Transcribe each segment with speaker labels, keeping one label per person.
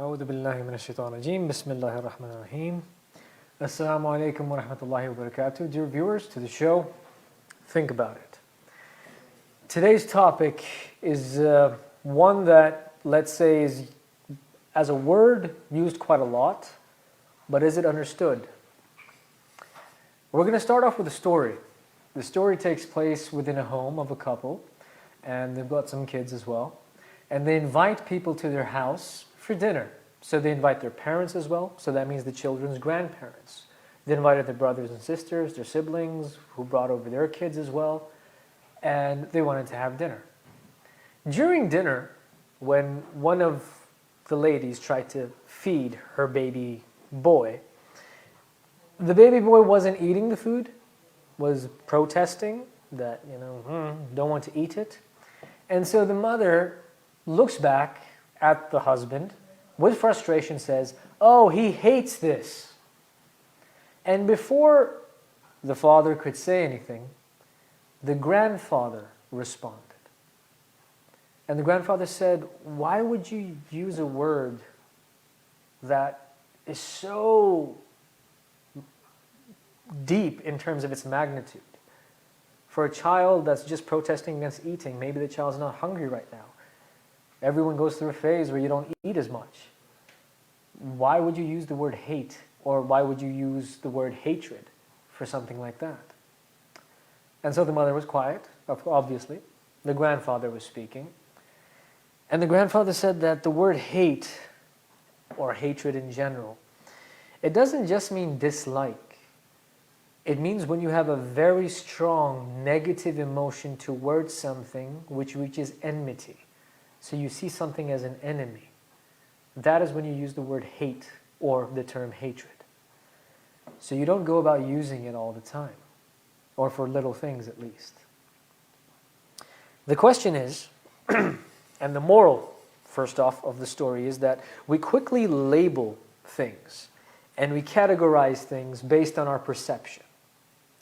Speaker 1: أعوذ بالله من الشيطان الرجيم. بسم الله الرحمن الرحيم. Assalamu alaikum wa rahmatullahi wa barakatuh. Dear viewers, to the show, think about it. Today's topic is one that, let's say, is as a word used quite a lot, but is it understood? We're going to start off with a story. The story takes place within a home of a couple, and they've got some kids as well, and they invite people to their house for dinner. So they invite their parents as well, so that means the children's grandparents. They invited their brothers and sisters, their siblings, who brought over their kids as well, and they wanted to have dinner. During dinner, when one of the ladies tried to feed her baby boy, the baby boy wasn't eating the food, was protesting that, don't want to eat it. And so the mother looks back at the husband, with frustration says, "Oh, he hates this." And before the father could say anything, the grandfather responded. And the grandfather said, "Why would you use a word that is so deep in terms of its magnitude? For a child that's just protesting against eating, maybe the child's not hungry right now. Everyone goes through a phase where you don't eat as much. Why would you use the word hate, or why would you use the word hatred for something like that?" And so the mother was quiet, obviously. The grandfather was speaking. And the grandfather said that the word hate, or hatred in general, it doesn't just mean dislike. It means when you have a very strong negative emotion towards something which reaches enmity. So you see something as an enemy. That is when you use the word hate or the term hatred. So you don't go about using it all the time, or for little things at least. The question is, and the moral, first off, of the story is that we quickly label things and we categorize things based on our perception.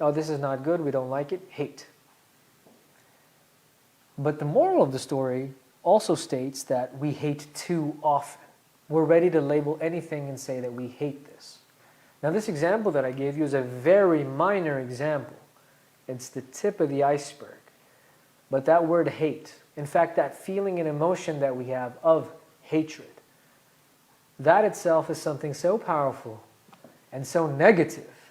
Speaker 1: Oh, this is not good, we don't like it, hate. But the moral of the story also states that we hate too often. We're ready to label anything and say that we hate this. Now, this example that I gave you is a very minor example. It's the tip of the iceberg. But that word hate, in fact, that feeling and emotion that we have of hatred, that itself is something so powerful and so negative.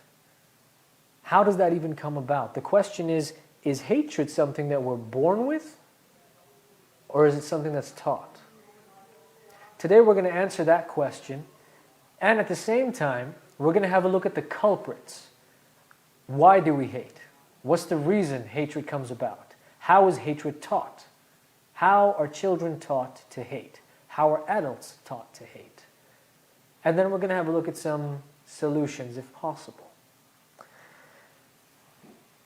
Speaker 1: How does that even come about? The question is hatred something that we're born with? Or is it something that's taught? Today we're going to answer that question, and at the same time, we're going to have a look at the culprits. Why do we hate? What's the reason hatred comes about? How is hatred taught? How are children taught to hate? How are adults taught to hate? And then we're going to have a look at some solutions, if possible.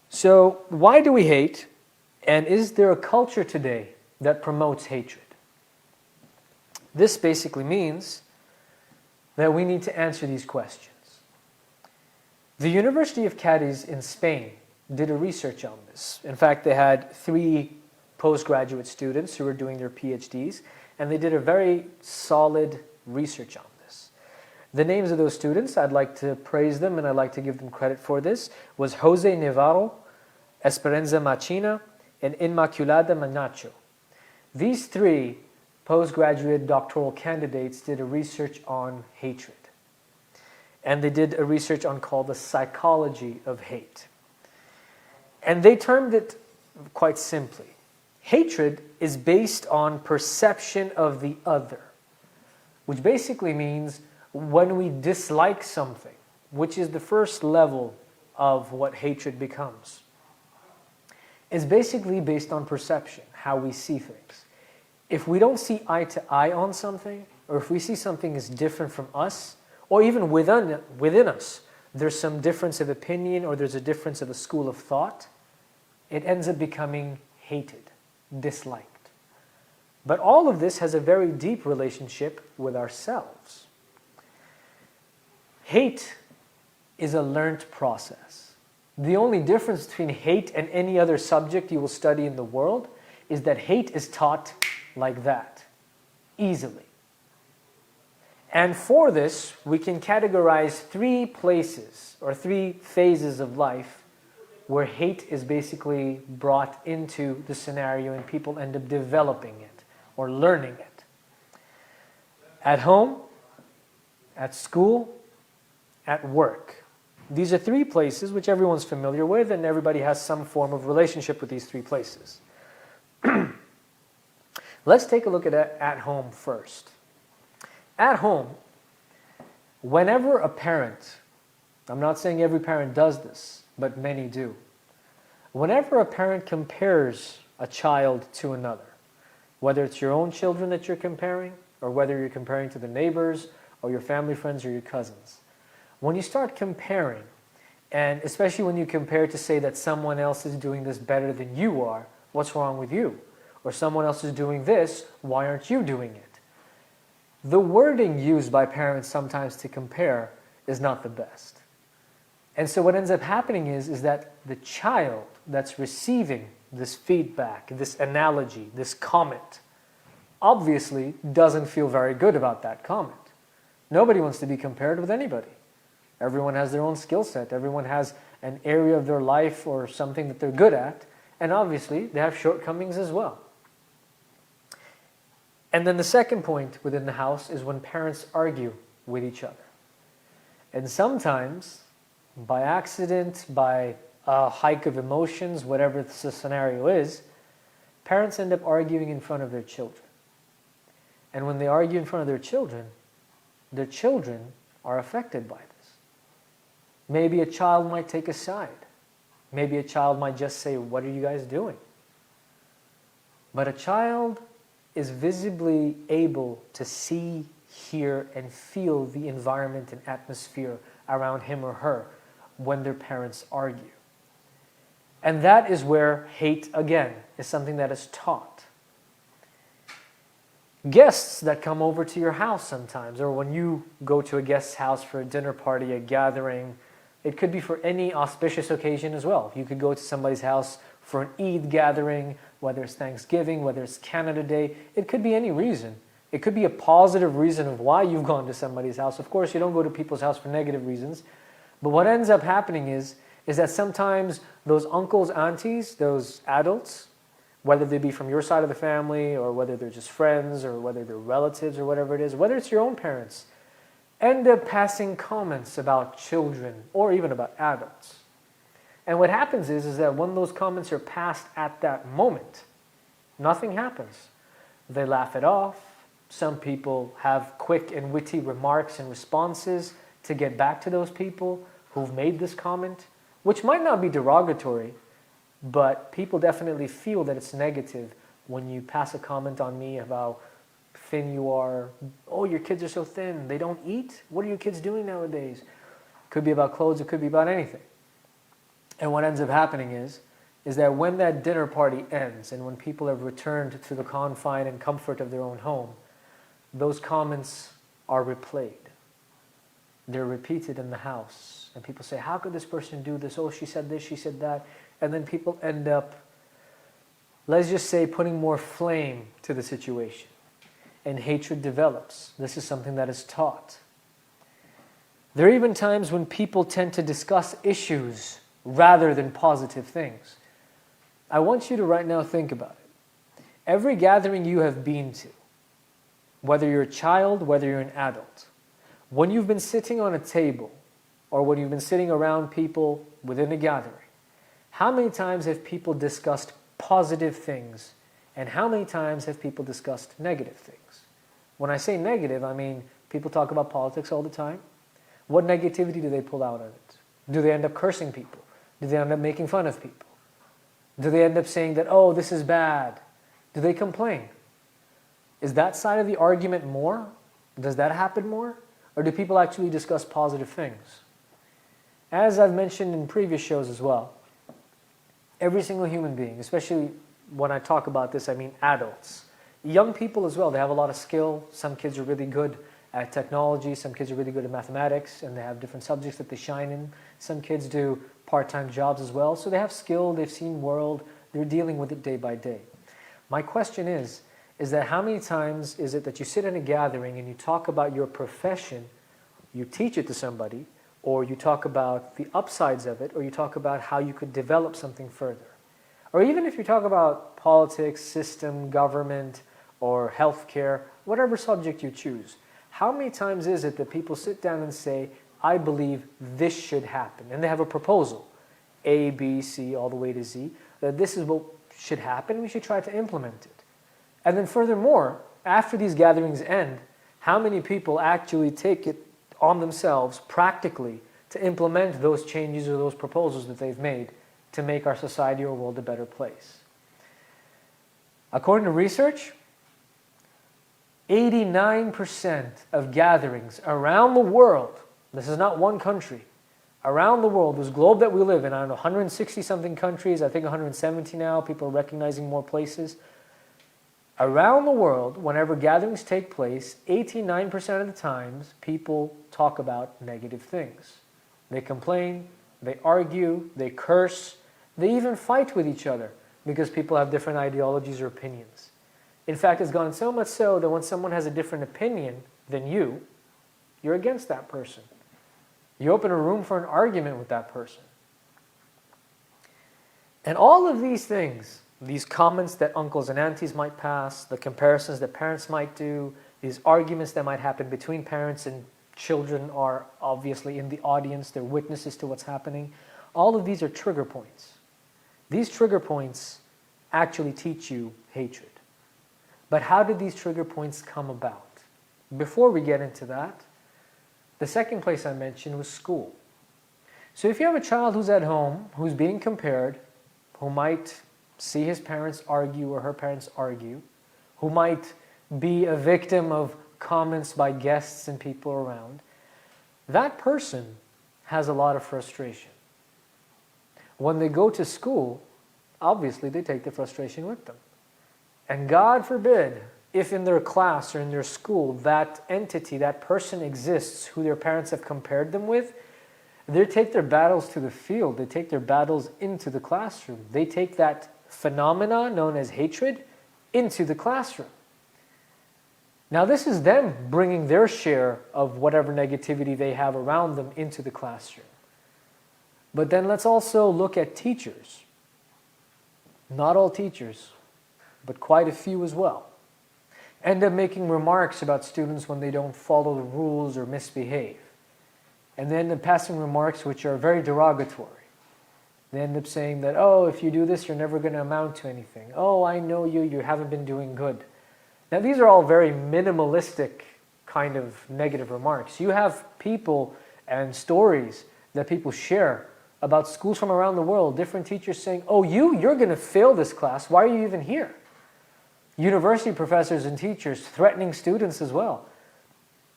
Speaker 1: So, why do we hate? And is there a culture today that promotes hatred? This basically means that we need to answer these questions. The University of Cadiz in Spain did a research on this. In fact, they had 3 postgraduate students who were doing their PhDs, and they did a very solid research on this. The names of those students, I'd like to praise them and I'd like to give them credit for this, was Jose Navarro, Esperanza Machina, and Inmaculada Manacho. These 3 postgraduate doctoral candidates did a research on hatred. And they did a research on called the psychology of hate. And they termed it quite simply. Hatred is based on perception of the other, which basically means when we dislike something, which is the first level of what hatred becomes, is basically based on perception, how we see things. If we don't see eye to eye on something, or if we see something is different from us, or even within us, there's some difference of opinion or there's a difference of a school of thought, it ends up becoming hated, disliked. But all of this has a very deep relationship with ourselves. Hate is a learnt process. The only difference between hate and any other subject you will study in the world is that hate is taught like that, easily. And for this, we can categorize 3 places or 3 phases of life where hate is basically brought into the scenario and people end up developing it or learning it. At home, at school, at work. These are 3 places which everyone's familiar with, and everybody has some form of relationship with these 3 places. Let's take a look at home first. At home, whenever a parent, I'm not saying every parent does this, but many do. Whenever a parent compares a child to another, whether it's your own children that you're comparing, or whether you're comparing to the neighbors, or your family friends, or your cousins, when you start comparing, and especially when you compare to say that someone else is doing this better than you are, what's wrong with you? Or someone else is doing this, why aren't you doing it? The wording used by parents sometimes to compare is not the best. And so what ends up happening is that the child that's receiving this feedback, this analogy, this comment, obviously doesn't feel very good about that comment. Nobody wants to be compared with anybody. Everyone has their own skill set. Everyone has an area of their life or something that they're good at. And obviously, they have shortcomings as well. And then the second point within the house is when parents argue with each other. And sometimes, by accident, by a hike of emotions, whatever the scenario is, parents end up arguing in front of their children. And when they argue in front of their children are affected by this. Maybe a child might take a side. Maybe a child might just say, "What are you guys doing?" But a child is visibly able to see, hear, and feel the environment and atmosphere around him or her when their parents argue. And that is where hate, again, is something that is taught. Guests that come over to your house sometimes, or when you go to a guest's house for a dinner party, a gathering, it could be for any auspicious occasion as well. You could go to somebody's house for an Eid gathering, whether it's Thanksgiving, whether it's Canada Day. It could be any reason. It could be a positive reason of why you've gone to somebody's house. Of course, you don't go to people's house for negative reasons. But what ends up happening is that sometimes those uncles, aunties, those adults, whether they be from your side of the family or whether they're just friends or whether they're relatives or whatever it is, whether it's your own parents, end up passing comments about children or even about adults. And what happens is that when those comments are passed at that moment, nothing happens. They laugh it off. Some people have quick and witty remarks and responses to get back to those people who've made this comment, which might not be derogatory, but people definitely feel that it's negative when you pass a comment on me about thin you are. "Oh, your kids are so thin. They don't eat? What are your kids doing nowadays?" Could be about clothes. It could be about anything. And what ends up happening is that when that dinner party ends and when people have returned to the confine and comfort of their own home, those comments are replayed. They're repeated in the house. And people say, "How could this person do this? Oh, she said this, she said that." And then people end up, let's just say, putting more flame to the situation. And hatred develops. This is something that is taught. There are even times when people tend to discuss issues rather than positive things. I want you to right now think about it. Every gathering you have been to, whether you're a child, whether you're an adult, when you've been sitting on a table or when you've been sitting around people within a gathering, how many times have people discussed positive things and how many times have people discussed negative things? When I say negative, I mean people talk about politics all the time. What negativity do they pull out of it? Do they end up cursing people? Do they end up making fun of people? Do they end up saying that, "Oh, this is bad"? Do they complain? Is that side of the argument more? Does that happen more? Or do people actually discuss positive things? As I've mentioned in previous shows as well, every single human being, especially when I talk about this, I mean adults. Young people as well, they have a lot of skill. Some kids are really good at technology. Some kids are really good at mathematics, and they have different subjects that they shine in. Some kids do part-time jobs as well. So they have skill, they've seen world, they're dealing with it day by day. My question is is that how many times is it that you sit in a gathering and you talk about your profession, you teach it to somebody, or you talk about the upsides of it, or you talk about how you could develop something further. Or even if you talk about politics, system, government, or healthcare, whatever subject you choose, how many times is it that people sit down and say, I believe this should happen, and they have a proposal, A, B, C, all the way to Z, that this is what should happen, we should try to implement it. And then furthermore, after these gatherings end, how many people actually take it on themselves practically to implement those changes or those proposals that they've made to make our society or world a better place? According to research, 89% of gatherings around the world, this is not one country, around the world, this globe that we live in, I don't know, 160 something countries, I think 170 now, people are recognizing more places. Around the world, whenever gatherings take place, 89% of the times, people talk about negative things. They complain, they argue, they curse, they even fight with each other because people have different ideologies or opinions. In fact, it's gone so much so that when someone has a different opinion than you, you're against that person. You open a room for an argument with that person. And all of these things, these comments that uncles and aunties might pass, the comparisons that parents might do, these arguments that might happen between parents and children are obviously in the audience, they're witnesses to what's happening. All of these are trigger points. These trigger points actually teach you hatred. But how did these trigger points come about? Before we get into that, the second place I mentioned was school. So if you have a child who's at home, who's being compared, who might see his parents argue or her parents argue, who might be a victim of comments by guests and people around, that person has a lot of frustration. When they go to school, obviously they take the frustration with them. And God forbid, if in their class or in their school, that entity, that person exists who their parents have compared them with, they take their battles to the field. They take their battles into the classroom. They take that phenomena known as hatred into the classroom. Now this is them bringing their share of whatever negativity they have around them into the classroom. But then let's also look at teachers. Not all teachers, but quite a few as well, end up making remarks about students when they don't follow the rules or misbehave. And they end up passing remarks which are very derogatory. They end up saying that, oh, if you do this, you're never going to amount to anything. Oh, I know you haven't been doing good. Now, these are all very minimalistic kind of negative remarks. You have people and stories that people share about schools from around the world, different teachers saying, oh, you're going to fail this class. Why are you even here? University professors and teachers threatening students as well.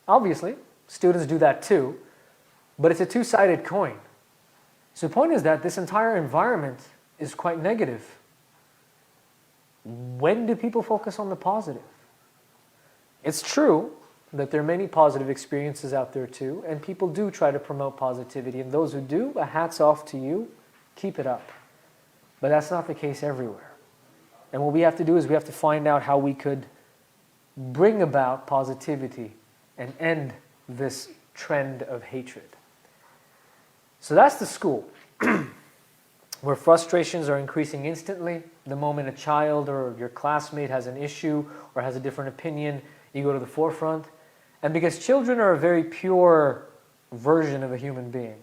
Speaker 1: Obviously, students do that too, but it's a two-sided coin. So the point is that this entire environment is quite negative. When do people focus on the positive? It's true that there are many positive experiences out there too, and people do try to promote positivity, and those who do, a hat's off to you, keep it up. But that's not the case everywhere. And what we have to do is we have to find out how we could bring about positivity and end this trend of hatred. So that's the school, where frustrations are increasing instantly. The moment a child or your classmate has an issue or has a different opinion, you go to the forefront. And because children are a very pure version of a human being,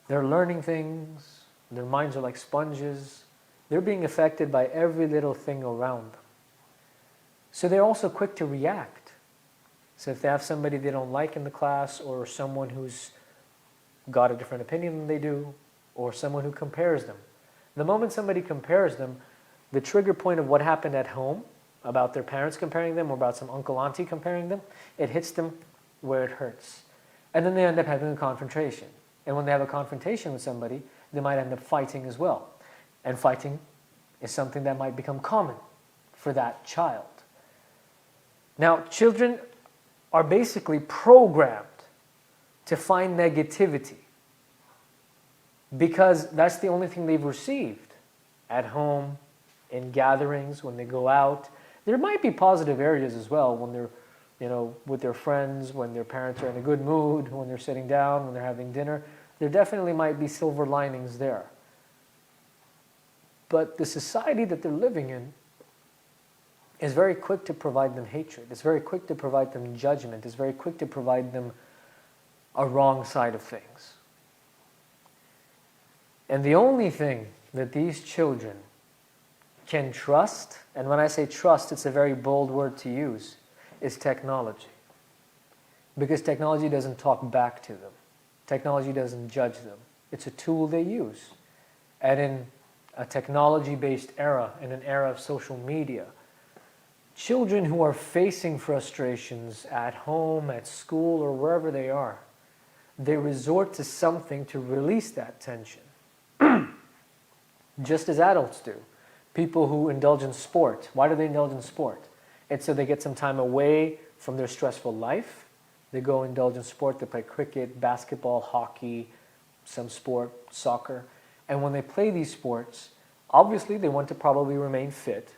Speaker 1: they're learning things, their minds are like sponges, they're being affected by every little thing around them. So they're also quick to react. So if they have somebody they don't like in the class, or someone who's got a different opinion than they do, or someone who compares them, the moment somebody compares them, the trigger point of what happened at home, about their parents comparing them, or about some uncle, auntie comparing them, it hits them where it hurts. And then they end up having a confrontation. And when they have a confrontation with somebody, they might end up fighting as well. And fighting is something that might become common for that child. Now, children are basically programmed to find negativity because that's the only thing they've received at home, in gatherings, when they go out. There might be positive areas as well when they're, with their friends, when their parents are in a good mood, when they're sitting down, when they're having dinner. There definitely might be silver linings there. But the society that they're living in is very quick to provide them hatred. It's very quick to provide them judgment. It's very quick to provide them a wrong side of things. And the only thing that these children can trust, and when I say trust, it's a very bold word to use, is technology. Because technology doesn't talk back to them. Technology doesn't judge them. It's a tool they use. And in a technology-based era, in an era of social media, children who are facing frustrations at home, at school, or wherever they are, they resort to something to release that tension. Just as adults do. People who indulge in sport. Why do they indulge in sport? It's so they get some time away from their stressful life. They go indulge in sport. They play cricket, basketball, hockey, some sport, soccer. And when they play these sports, obviously they want to probably remain fit,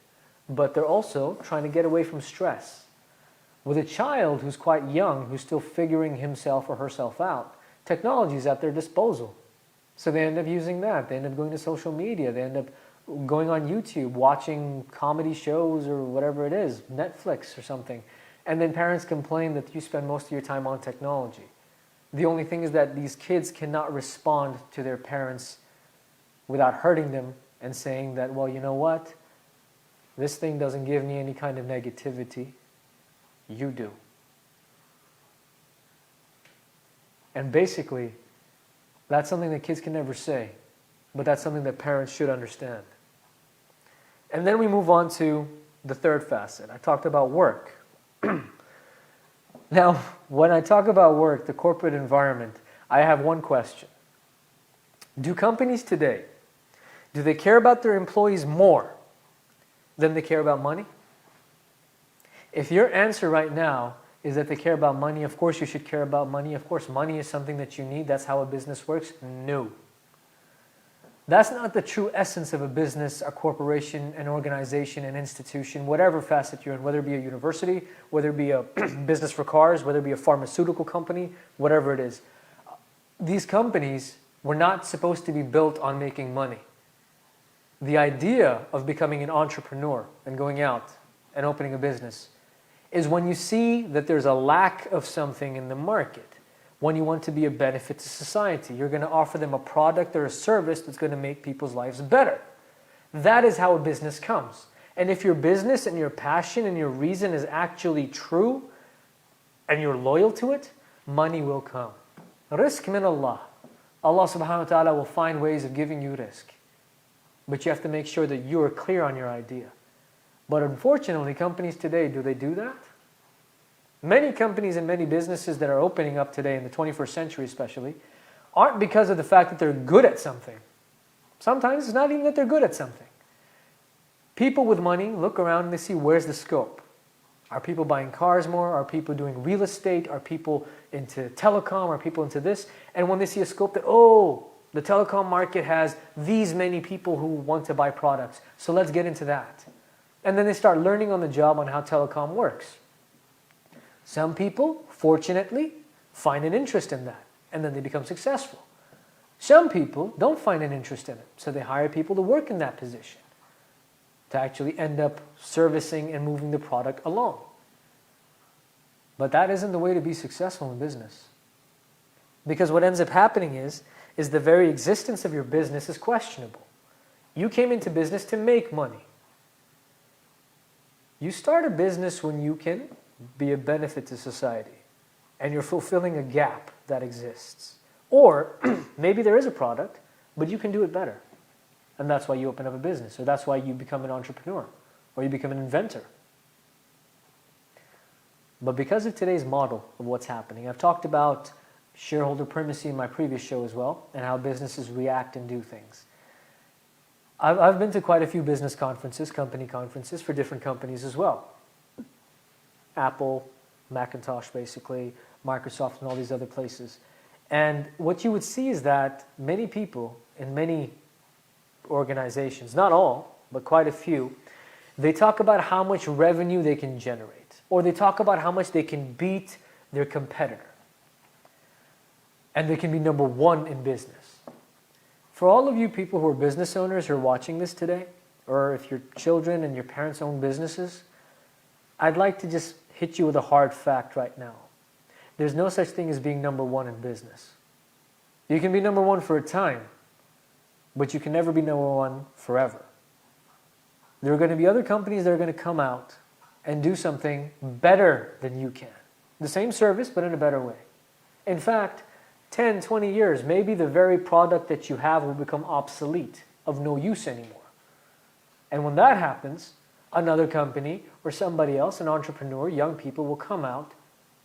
Speaker 1: but they're also trying to get away from stress. With a child who's quite young, who's still figuring himself or herself out, technology is at their disposal. So they end up using that. They end up going to social media. They end up going on YouTube, watching comedy shows or whatever it is, Netflix or something. And then parents complain that you spend most of your time on technology. The only thing is that these kids cannot respond to their parents without hurting them and saying that, well, you know what? This thing doesn't give me any kind of negativity. You do. And basically, that's something that kids can never say, but that's something that parents should understand. And then we move on to the third facet. I talked about work. Now, when I talk about work, the corporate environment, I have one question. Do companies today, do they care about their employees more than they care about money? If your answer right now is that they care about money, of course you should care about money. Of course, money is something that you need. That's how a business works. No. That's not the true essence of a business, a corporation, an organization, an institution, whatever facet you're in, whether it be a university, whether it be a business for cars, whether it be a pharmaceutical company, whatever it is. These companies were not supposed to be built on making money. The idea of becoming an entrepreneur and going out and opening a business is when you see that there's a lack of something in the market, when you want to be a benefit to society. You're going to offer them a product or a service that's going to make people's lives better. That is how a business comes. And if your business and your passion and your reason is actually true and you're loyal to it, money will come. Rizq min Allah. Allah subhanahu wa ta'ala will find ways of giving you rizq. But you have to make sure that you are clear on your idea. But unfortunately, companies today, do they do that? Many companies and many businesses that are opening up today in the 21st century especially, aren't because of the fact that they're good at something. Sometimes it's not even that they're good at something. People with money look around and they see, where's the scope? Are people buying cars more? Are people doing real estate? Are people into telecom? Are people into this? And when they see a scope that, oh, the telecom market has these many people who want to buy products, so let's get into that. And then they start learning on the job on how telecom works. Some people, fortunately, find an interest in that, and then they become successful. Some people don't find an interest in it, so they hire people to work in that position, to actually end up servicing and moving the product along. But that isn't the way to be successful in business. Because what ends up happening is the very existence of your business is questionable. You came into business to make money. You start a business when you can be a benefit to society and you're fulfilling a gap that exists. Or maybe there is a product, but you can do it better. And that's why you open up a business, or that's why you become an entrepreneur, or you become an inventor. But because of today's model of what's happening, I've talked about shareholder primacy in my previous show as well, and how businesses react and do things. I've been to quite a few business conferences, company conferences for different companies as well. Apple, Macintosh basically, Microsoft and all these other places. And what you would see is that many people in many organizations, not all, but quite a few, They talk about how much revenue they can generate, or they talk about how much they can beat their competitor. And they can be number one in business. For all of you people who are business owners who are watching this today, or if your children and your parents own businesses, I'd like to just hit you with a hard fact right now. There's no such thing as being number one in business. You can be number one for a time, but you can never be number one forever. There are going to be other companies that are going to come out and do something better than you can. The same service, but in a better way. In fact, 10, 20 years, maybe the very product that you have will become obsolete, of no use anymore. And when that happens, another company or somebody else, an entrepreneur, young people will come out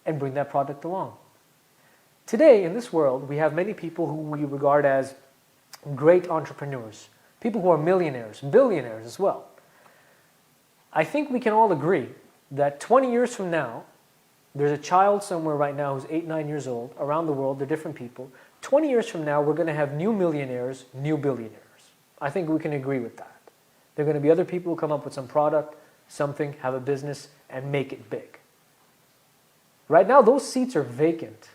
Speaker 1: and bring that product along. Today, in this world, we have many people who we regard as great entrepreneurs, people who are millionaires, billionaires as well. I think we can all agree that 20 years from now, there's a child somewhere right now who's 8, 9 years old, around the world, they're different people. 20 years from now, we're going to have new millionaires, new billionaires. I think we can agree with that. There are going to be other people who come up with some product, something, have a business, and make it big. Right now, those seats are vacant.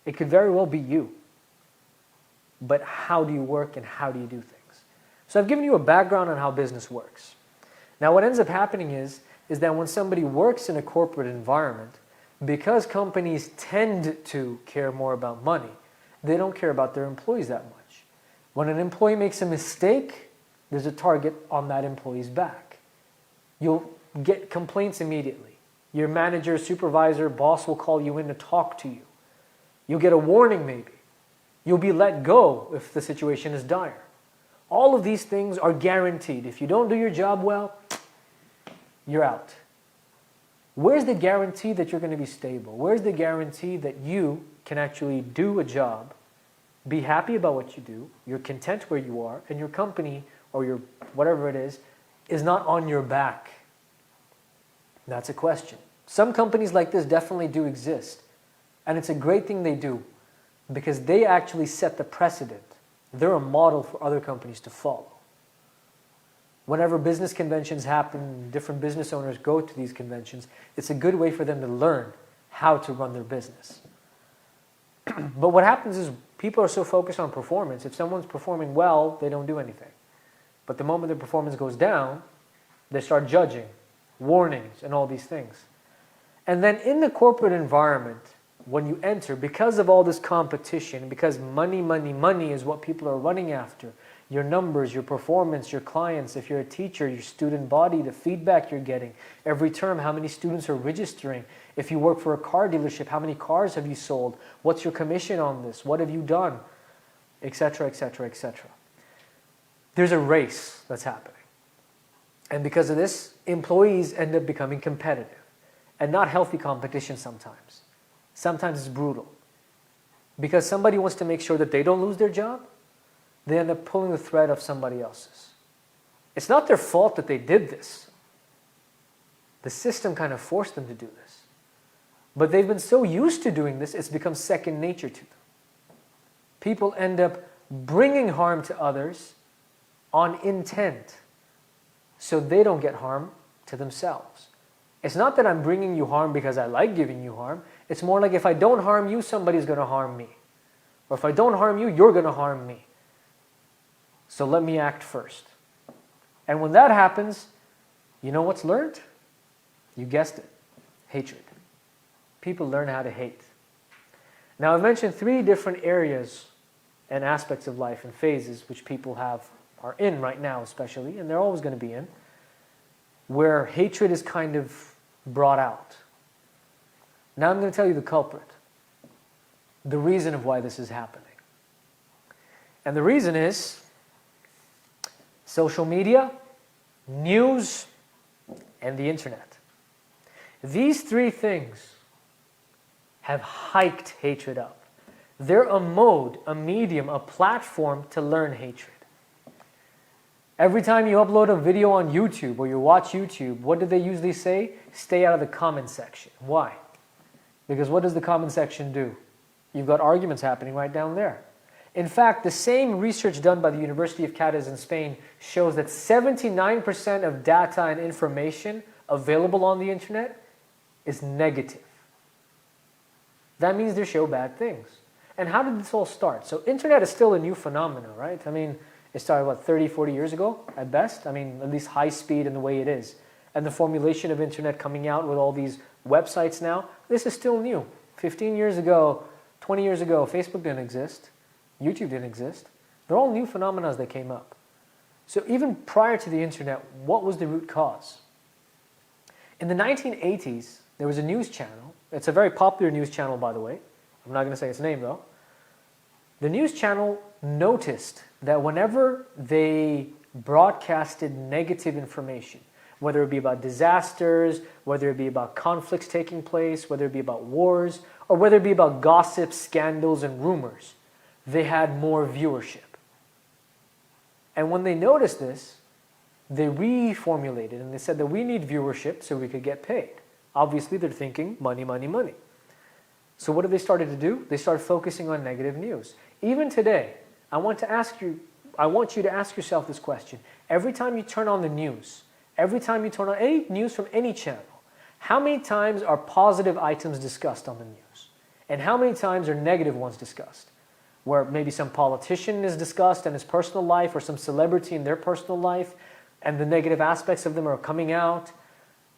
Speaker 1: It could very well be you. But how do you work and how do you do things? So I've given you a background on how business works. Now what ends up happening is that when somebody works in a corporate environment, because companies tend to care more about money, they don't care about their employees that much. When an employee makes a mistake, there's a target on that employee's back. You'll get complaints immediately. Your manager, supervisor, boss will call you in to talk to you. You'll get a warning maybe. You'll be let go if the situation is dire. All of these things are guaranteed. If you don't do your job well, you're out. Where's the guarantee that you're going to be stable? Where's the guarantee that you can actually do a job, be happy about what you do, you're content where you are, and your company or your whatever it is not on your back? That's a question. Some companies like this definitely do exist. And it's a great thing they do because they actually set the precedent. They're a model for other companies to follow. Whenever business conventions happen, different business owners go to these conventions, it's a good way for them to learn how to run their business. But what happens is people are so focused on performance. If someone's performing well, they don't do anything. But the moment their performance goes down, they start judging, warnings, and all these things. And then in the corporate environment, when you enter, because of all this competition, because money, money, money is what people are running after, your numbers, your performance, your clients, if you're a teacher, your student body, the feedback you're getting, every term, how many students are registering, if you work for a car dealership, how many cars have you sold, what's your commission on this, what have you done, etc., etc., etc. There's a race that's happening. And because of this, employees end up becoming competitive and not healthy competition sometimes. Sometimes it's brutal. Because somebody wants to make sure that they don't lose their job, they end up pulling the thread of somebody else's. It's not their fault that they did this. The system kind of forced them to do this. But they've been so used to doing this, it's become second nature to them. People end up bringing harm to others on intent, so they don't get harm to themselves. It's not that I'm bringing you harm because I like giving you harm. It's more like if I don't harm you, somebody's going to harm me. Or if I don't harm you, you're going to harm me. So let me act first. And when that happens, you know what's learned? You guessed it. Hatred. People learn how to hate. Now I've mentioned 3 different areas and aspects of life and phases which people are in right now especially, and they're always going to be in, where hatred is kind of brought out. Now I'm going to tell you the culprit, the reason of why this is happening. And the reason is social media, news, and the internet. These 3 things have hiked hatred up. They're a mode, a medium, a platform to learn hatred. Every time you upload a video on YouTube or you watch YouTube, what do they usually say? Stay out of the comment section. Why? Because what does the comment section do? You've got arguments happening right down there. In fact, the same research done by the University of Cadiz in Spain shows that 79% of data and information available on the internet is negative. That means they show bad things. And how did this all start? So internet is still a new phenomenon, right? I mean, it started, what, 30, 40 years ago at best? I mean, at least high speed in the way it is. And the formulation of internet coming out with all these websites now, this is still new. 15 years ago, 20 years ago, Facebook didn't exist. YouTube didn't exist. They're all new phenomena that came up. So even prior to the internet, what was the root cause? In the 1980s, there was a news channel. It's a very popular news channel, by the way. I'm not going to say its name, though. The news channel noticed that whenever they broadcasted negative information, whether it be about disasters, whether it be about conflicts taking place, whether it be about wars, or whether it be about gossip, scandals, and rumors, they had more viewership. And when they noticed this, they reformulated and they said that we need viewership so we could get paid. Obviously, they're thinking money, money, money. So what have they started to do? They started focusing on negative news. Even today, I want you to ask yourself this question. Every time you turn on the news, every time you turn on any news from any channel, how many times are positive items discussed on the news? And how many times are negative ones discussed? Where maybe some politician is discussed in his personal life or some celebrity in their personal life and the negative aspects of them are coming out.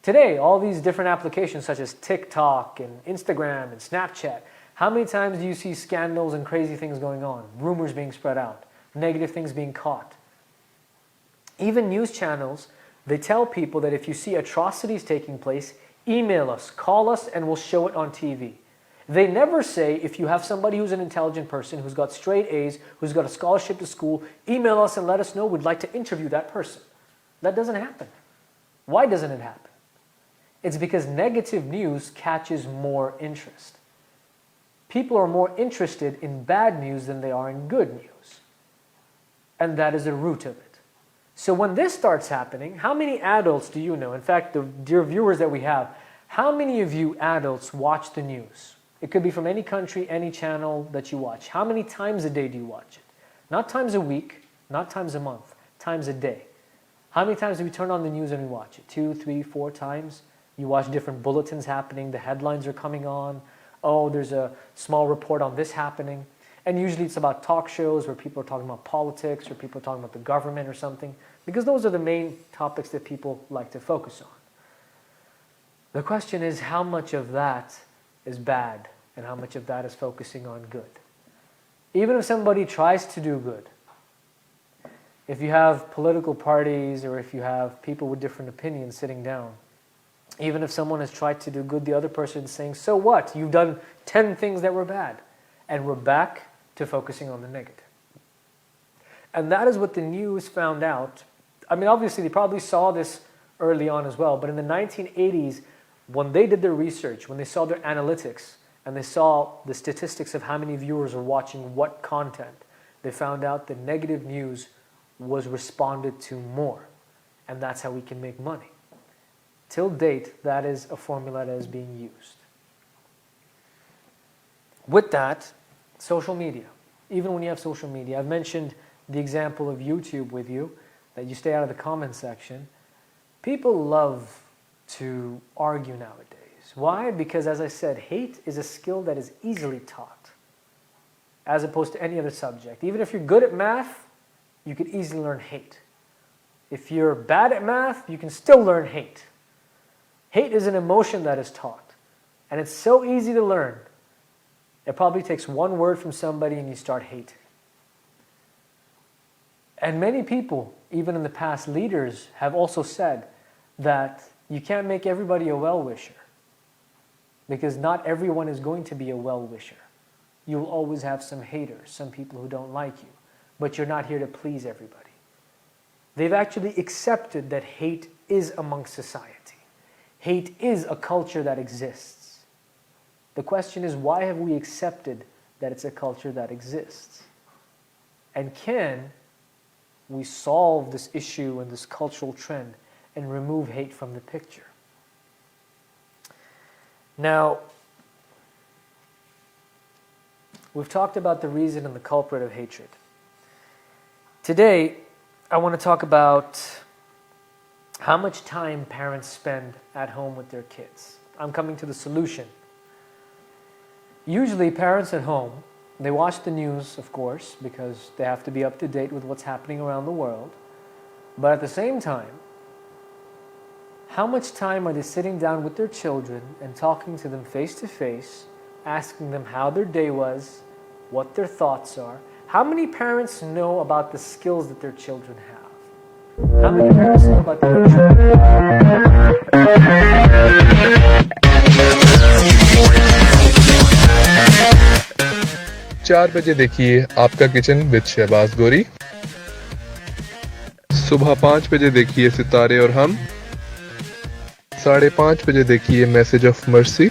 Speaker 1: Today, all these different applications such as TikTok and Instagram and Snapchat, how many times do you see scandals and crazy things going on, rumors being spread out, negative things being caught? Even news channels, they tell people that if you see atrocities taking place, email us, call us, and we'll show it on TV. They never say, if you have somebody who's an intelligent person, who's got straight A's, who's got a scholarship to school, email us and let us know, we'd like to interview that person. That doesn't happen. Why doesn't it happen? It's because negative news catches more interest. People are more interested in bad news than they are in good news. And that is the root of it. So when this starts happening, how many adults do you know? In fact, the dear viewers that we have, how many of you adults watch the news? It could be from any country, any channel that you watch. How many times a day do you watch it? Not times a week, not times a month, times a day. How many times do we turn on the news and we watch it? 2, 3, 4 times? You watch different bulletins happening, the headlines are coming on. Oh, there's a small report on this happening. And usually it's about talk shows where people are talking about politics or people are talking about the government or something, because those are the main topics that people like to focus on. The question is, how much of that is bad and how much of that is focusing on good? Even if somebody tries to do good, if you have political parties or if you have people with different opinions sitting down, even if someone has tried to do good, the other person is saying, so what? You've done 10 things that were bad. And we're back to focusing on the negative. And that is what the news found out. I mean, obviously, they probably saw this early on as well, but in the 1980s, when they did their research, when they saw their analytics, and they saw the statistics of how many viewers are watching what content, they found out that negative news was responded to more. And that's how we can make money. Till date, that is a formula that is being used. With that, social media. Even when you have social media, I've mentioned the example of YouTube with you, that you stay out of the comment section. People love to argue nowadays. Why? Because, as I said, hate is a skill that is easily taught, as opposed to any other subject. Even if you're good at math, you could easily learn hate. If you're bad at math, you can still learn hate. Hate is an emotion that is taught, and it's so easy to learn. It probably takes one word from somebody and you start hating. And many people, even in the past, leaders, have also said that you can't make everybody a well-wisher, because not everyone is going to be a well-wisher. You'll always have some haters, some people who don't like you, but you're not here to please everybody. They've actually accepted that hate is amongst society. Hate is a culture that exists. The question is, why have we accepted that it's a culture that exists? And can we solve this issue and this cultural trend and remove hate from the picture? Now, We've talked about the reason and the culprit of hatred. Today, I want to talk about how much time parents spend at home with their kids. I'm coming to the solution. Usually parents at home, they watch the news, of course, because they have to be up to date with what's happening around the world. But at the same time, how much time are they sitting down with their children and talking to them face to face, asking them how their day was, what their thoughts are? How many parents know about the skills that their children have? How many parents know about the
Speaker 2: चार बजे देखिए आपका kitchen with Shahbaz गोरी। सुबह 5 बजे देखिए सितारे और हम। 5:30 बजे देखिए मैसेज ऑफ मर्सी।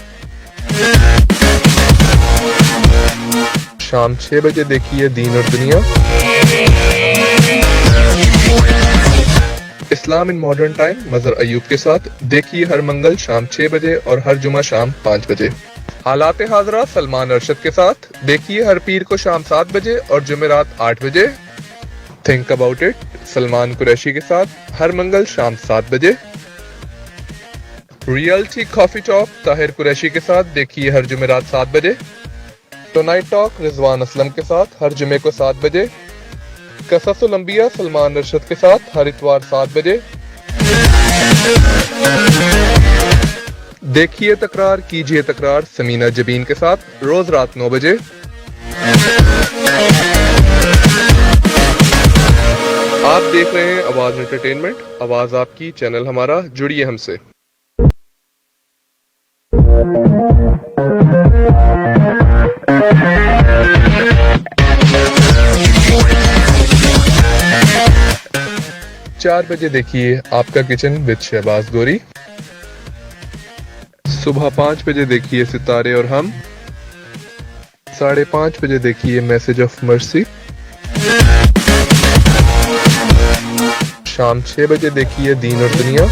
Speaker 2: शाम 6 बजे देखिए दीन और दुनिया। इस्लाम इन मॉडर्न टाइम मजर अयूब के साथ देखिए हर मंगल शाम 6 बजे और हर जुमा शाम 5 बजे। हालात हाजरा सलमान अरशद के साथ देखिए हर पीर को शाम 7 बजे और जुमेरात 8 बजे। Think about it Salman Qureshi के साथ हर मंगल शाम 7 बजे। Reality coffee talk Tahir Qureshi के साथ देखिए हर जुमेरात 7 बजे। टुनाइट टॉक रिजवान असलम के साथ हर जुमे को 7 बजे। कससुल अंबिया सलमान अरशद के साथ हर इतवार 7 बजे। देखिए तकरार कीजिए तकरार समीना जबीन के साथ रोज रात 9 बजे। आप देख रहे हैं आवाज एंटरटेनमेंट, आवाज आपकी, चैनल हमारा, जुड़िए हमसे। चार बजे देखिए आपका किचन विद शहबाज गोरी। सुबह 5 बजे देखिए सितारे और हम। 5:30 बजे देखिए मैसेज ऑफ मर्सी। शाम 6 बजे देखिए दीन और दुनिया।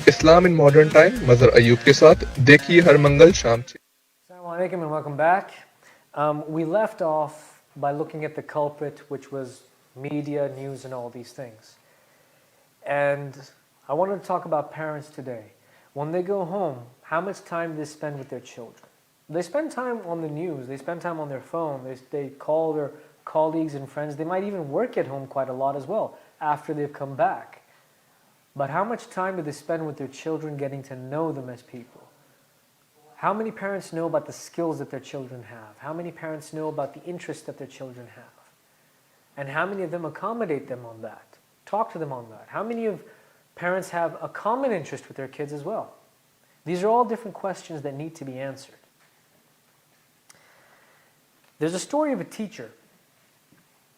Speaker 2: इस्लाम इन मॉडर्न टाइम मजर अयूब के साथ देखिए हर मंगल शाम 6।
Speaker 1: Assalamu alaikum and welcome back. We left off by looking at the culprit, which was media, news, and all these things. And I wanted to talk about parents today. When they go home, how much time they spend with their children. They spend time on the news, they spend time on their phone, they call their colleagues and friends. They might even work at home quite a lot as well after they've come back. But how much time do they spend with their children getting to know them as people? How many parents know about the skills that their children have? How many parents know about the interests that their children have? And how many of them accommodate them on that? Talk to them on that. How many of parents have a common interest with their kids as well? These are all different questions that need to be answered. There's a story of a teacher.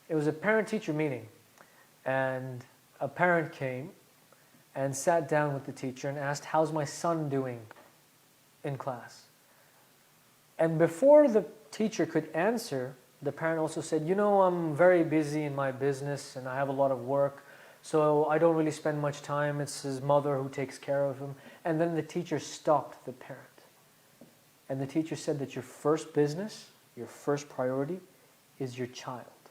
Speaker 1: It was a parent-teacher meeting, and a parent came and sat down with the teacher and asked, "How's my son doing in class?" And before the teacher could answer, the parent also said, "I'm very busy in my business and I have a lot of work, so I don't really spend much time. It's his mother who takes care of him." And then the teacher stopped the parent. And the teacher said that your first business, your first priority is your child.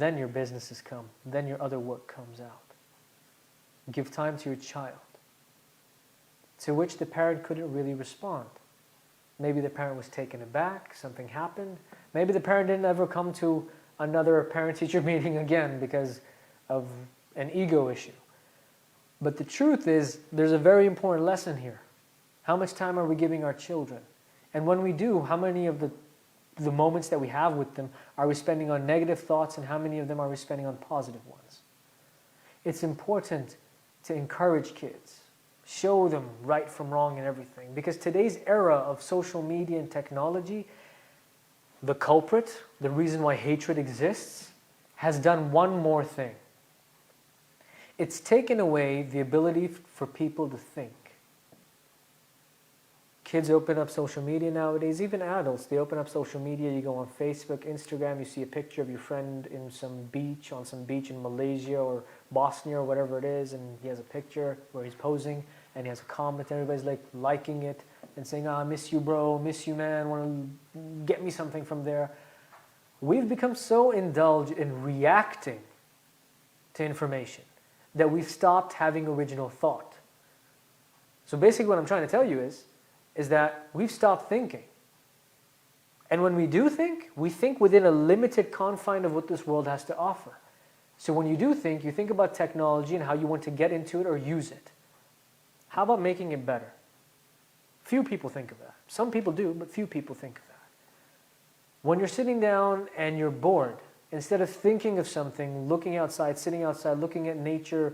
Speaker 1: Then your businesses come. Then your other work comes out. Give time to your child. To which the parent couldn't really respond. Maybe the parent was taken aback, something happened. Maybe the parent didn't ever come to another parent-teacher meeting again because of an ego issue. But the truth is, there's a very important lesson here. How much time are we giving our children? And when we do, how many of the moments that we have with them are we spending on negative thoughts, and how many of them are we spending on positive ones? It's important to encourage kids, show them right from wrong and everything, because today's era of social media and technology, the culprit, the reason why hatred exists, has done one more thing. It's taken away the ability for people to think. Kids open up social media nowadays, even adults, they open up social media, you go on Facebook, Instagram, you see a picture of your friend in some beach, on some beach in Malaysia or Bosnia or whatever it is, and he has a picture where he's posing, and he has a comment, everybody's like liking it, and saying, I miss you, bro, miss you, man, want to get me something from there. We've become so indulged in reacting to information that we've stopped having original thought. So basically what I'm trying to tell you is that we've stopped thinking. And when we do think, we think within a limited confine of what this world has to offer. So when you do think, you think about technology and how you want to get into it or use it. How about making it better? Few people think of that. Some people do, but few people think of that. When you're sitting down and you're bored, instead of thinking of something, looking outside, sitting outside, looking at nature,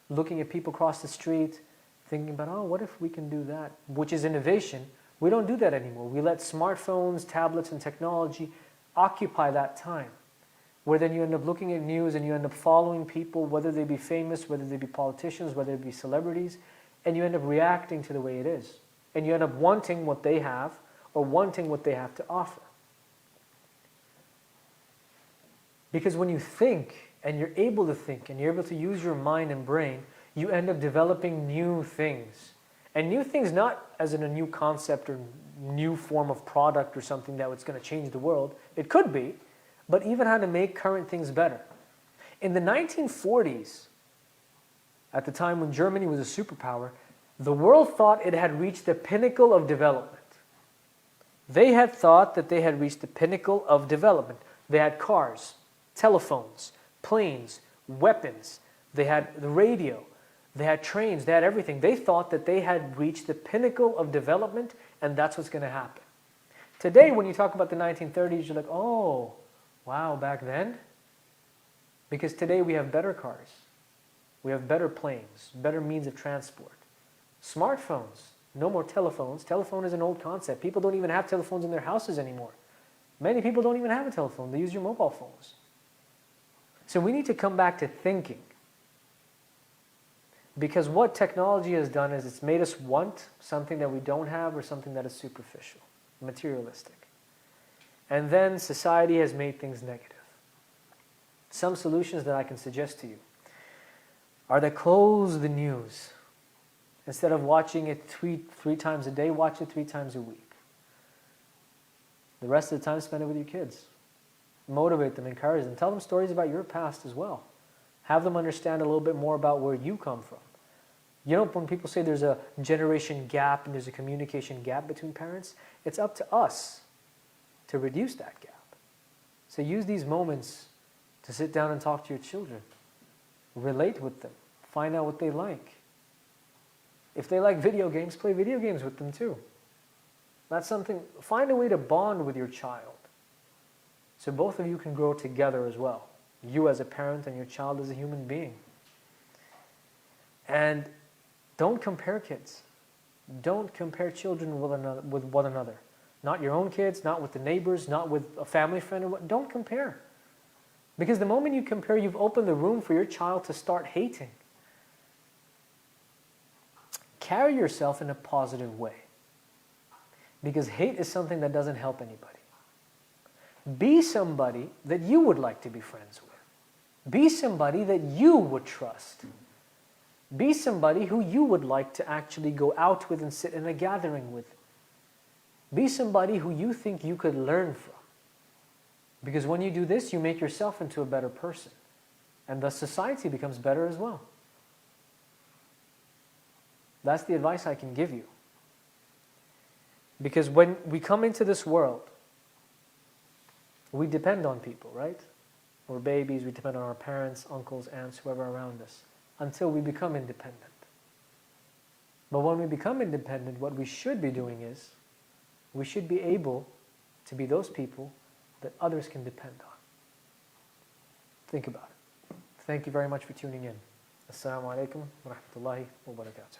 Speaker 1: looking at people across the street, thinking about, oh, what if we can do that? Which is innovation. We don't do that anymore. We let smartphones, tablets, and technology occupy that time, where then you end up looking at news and you end up following people, whether they be famous, whether they be politicians, whether they be celebrities, and you end up reacting to the way it is. And you end up wanting what they have or wanting what they have to offer. Because when you think and you're able to think and you're able to use your mind and brain, you end up developing new things. And new things not as in a new concept or new form of product or something that was going to change the world. It could be, but even how to make current things better. In the 1940s, at the time when Germany was a superpower, the world thought it had reached the pinnacle of development. They had thought that they had reached the pinnacle of development. They had cars, telephones, planes, weapons. They had the radio. They had trains. They had everything. They thought that they had reached the pinnacle of development, and that's what's going to happen. Today, when you talk about the 1930s, you're like, oh, wow, back then? Because today we have better cars. We have better planes, better means of transport. Smartphones, no more telephones. Telephone is an old concept. People don't even have telephones in their houses anymore. Many people don't even have a telephone. They use your mobile phones. So we need to come back to thinking. Because what technology has done is it's made us want something that we don't have or something that is superficial, materialistic. And then society has made things negative. Some solutions that I can suggest to you are to close the news. Instead of watching it three times a day, watch it 3 times a week. The rest of the time, spend it with your kids. Motivate them, encourage them. Tell them stories about your past as well. Have them understand a little bit more about where you come from. You know, when people say there's a generation gap and there's a communication gap between parents, it's up to us to reduce that gap. So use these moments to sit down and talk to your children. Relate with them. Find out what they like. If they like video games, play video games with them too. That's something, find a way to bond with your child. So both of you can grow together as well. You as a parent and your child as a human being. And don't compare kids. Don't compare children with one another. Not your own kids, not with the neighbors, not with a family friend. Don't compare. Because the moment you compare, you've opened the room for your child to start hating. Carry yourself in a positive way. Because hate is something that doesn't help anybody. Be somebody that you would like to be friends with. Be somebody that you would trust. Be somebody who you would like to actually go out with and sit in a gathering with. Be somebody who you think you could learn from. Because when you do this, you make yourself into a better person. And thus society becomes better as well. That's the advice I can give you. Because when we come into this world, we depend on people, right? We're babies, we depend on our parents, uncles, aunts, whoever around us, until we become independent. But when we become independent, what we should be doing is, we should be able to be those people that others can depend on. Think about it. Thank you very much for tuning in. Assalamu alaikum wa rahmatullahi wa barakatuh.